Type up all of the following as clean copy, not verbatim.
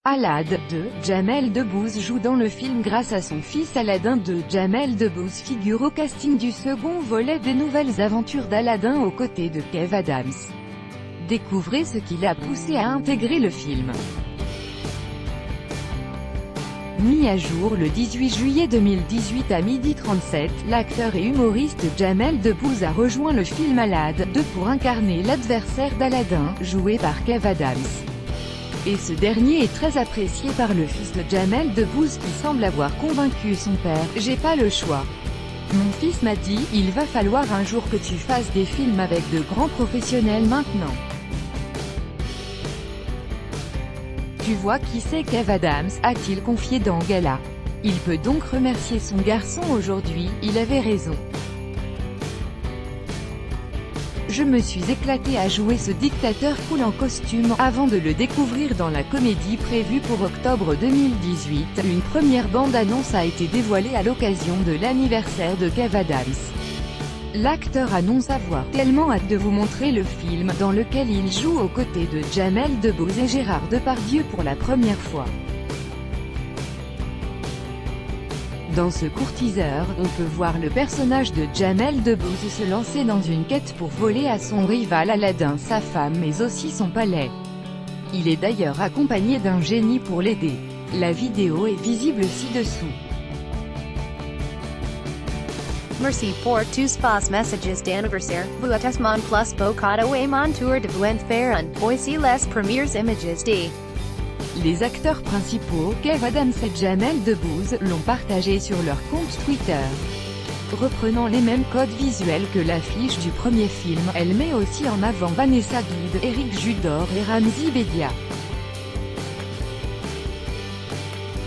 Alad 2, Jamel Debbouze joue dans le film grâce à son fils Aladdin 2. Jamel Debbouze figure au casting du second volet des nouvelles aventures d'Aladdin aux côtés de Kev Adams. Découvrez ce qui l'a poussé à intégrer le film. Mis à jour le 18 juillet 2018 à 12h37, l'acteur et humoriste Jamel Debbouze a rejoint le film Alad 2 pour incarner l'adversaire d'Aladdin, joué par Kev Adams. Et ce dernier est très apprécié par le fils de Jamel Debbouze qui semble avoir convaincu son père « J'ai pas le choix. Mon fils m'a dit, il va falloir un jour que tu fasses des films avec de grands professionnels maintenant. Tu vois qui c'est Kev Adams, a-t-il confié dans Gala. Il peut donc remercier son garçon aujourd'hui, il avait raison. Je me suis éclaté à jouer ce dictateur cool en costume, avant de le découvrir dans la comédie prévue pour octobre 2018. Une première bande-annonce a été dévoilée à l'occasion de l'anniversaire de Kev Adams. L'acteur annonce avoir tellement hâte de vous montrer le film, dans lequel il joue aux côtés de Jamel Debbouze et Gérard Depardieu pour la première fois. Dans ce court teaser, on peut voir le personnage de Jamel Debbouze se lancer dans une quête pour voler à son rival Aladdin sa femme mais aussi son palais. Il est d'ailleurs accompagné d'un génie pour l'aider. La vidéo est visible ci-dessous. Merci pour tous vos messages d'anniversaire. Vous êtes mon plus beau cadeau et mon tour de vous en faire un. Voici les premières images de Les acteurs principaux, Kev Adams et Jamel Debbouze, l'ont partagé sur leur compte Twitter. Reprenant les mêmes codes visuels que l'affiche du premier film, elle met aussi en avant Vanessa Guide, Eric Judor et Ramzy Bedia.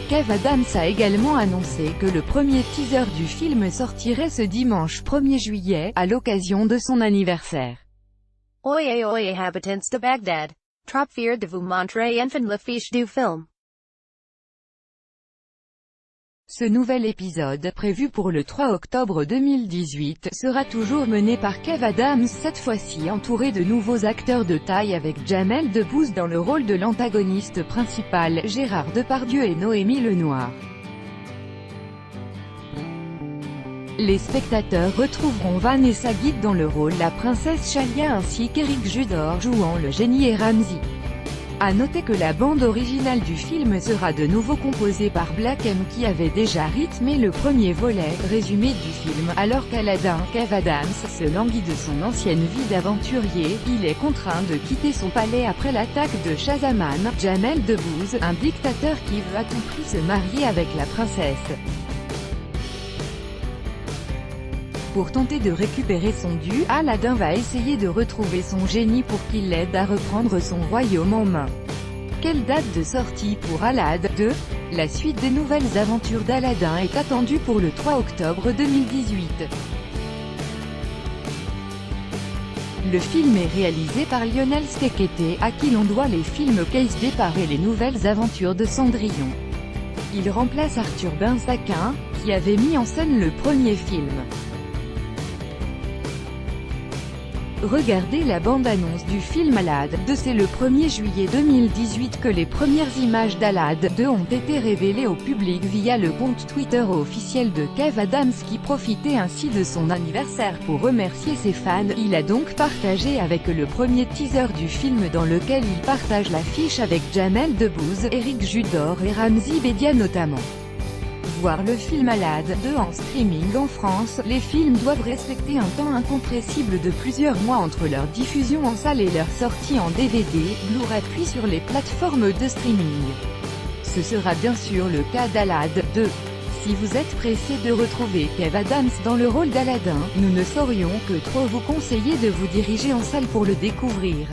Kev Adams a également annoncé que le premier teaser du film sortirait ce dimanche 1er juillet, à l'occasion de son anniversaire. Oye oye habitants de Bagdad. Trop fier de vous montrer enfin l'affiche du film. Ce nouvel épisode, prévu pour le 3 octobre 2018, sera toujours mené par Kev Adams, cette fois-ci entouré de nouveaux acteurs de taille avec Jamel Debbouze dans le rôle de l'antagoniste principal, Gérard Depardieu et Noémie Lenoir. Les spectateurs retrouveront Vanessa Guide dans le rôle la princesse Chalia ainsi qu'Eric Judor jouant le génie et Ramzy. A noter que la bande originale du film sera de nouveau composée par Black M qui avait déjà rythmé le premier volet, résumé du film, alors qu'Aladdin, Kev Adams, se languit de son ancienne vie d'aventurier, il est contraint de quitter son palais après l'attaque de Shahzaman, Jamel Debbouze, un dictateur qui veut à tout prix se marier avec la princesse. Pour tenter de récupérer son dû, Aladdin va essayer de retrouver son génie pour qu'il l'aide à reprendre son royaume en main. Quelle date de sortie pour Alad 2? La suite des nouvelles aventures d'Aladdin est attendue pour le 3 octobre 2018. Le film est réalisé par Lionel Stekete, à qui l'on doit les films Case Départ et les nouvelles aventures de Cendrillon. Il remplace Arthur Bensaquin, qui avait mis en scène le premier film. Regardez la bande-annonce du film Alad 2. C'est le 1er juillet 2018 que les premières images d'Alad 2 ont été révélées au public via le compte Twitter officiel de Kev Adams qui profitait ainsi de son anniversaire pour remercier ses fans. Il a donc partagé avec le premier teaser du film dans lequel il partage l'affiche avec Jamel Debbouze, Eric Judor et Ramzy Bedia notamment. Voir le film Alad 2 en streaming en France, les films doivent respecter un temps incompressible de plusieurs mois entre leur diffusion en salle et leur sortie en DVD, Blu-ray puis sur les plateformes de streaming. Ce sera bien sûr le cas d'Alad 2. Si vous êtes pressé de retrouver Kev Adams dans le rôle d'Aladdin, nous ne saurions que trop vous conseiller de vous diriger en salle pour le découvrir.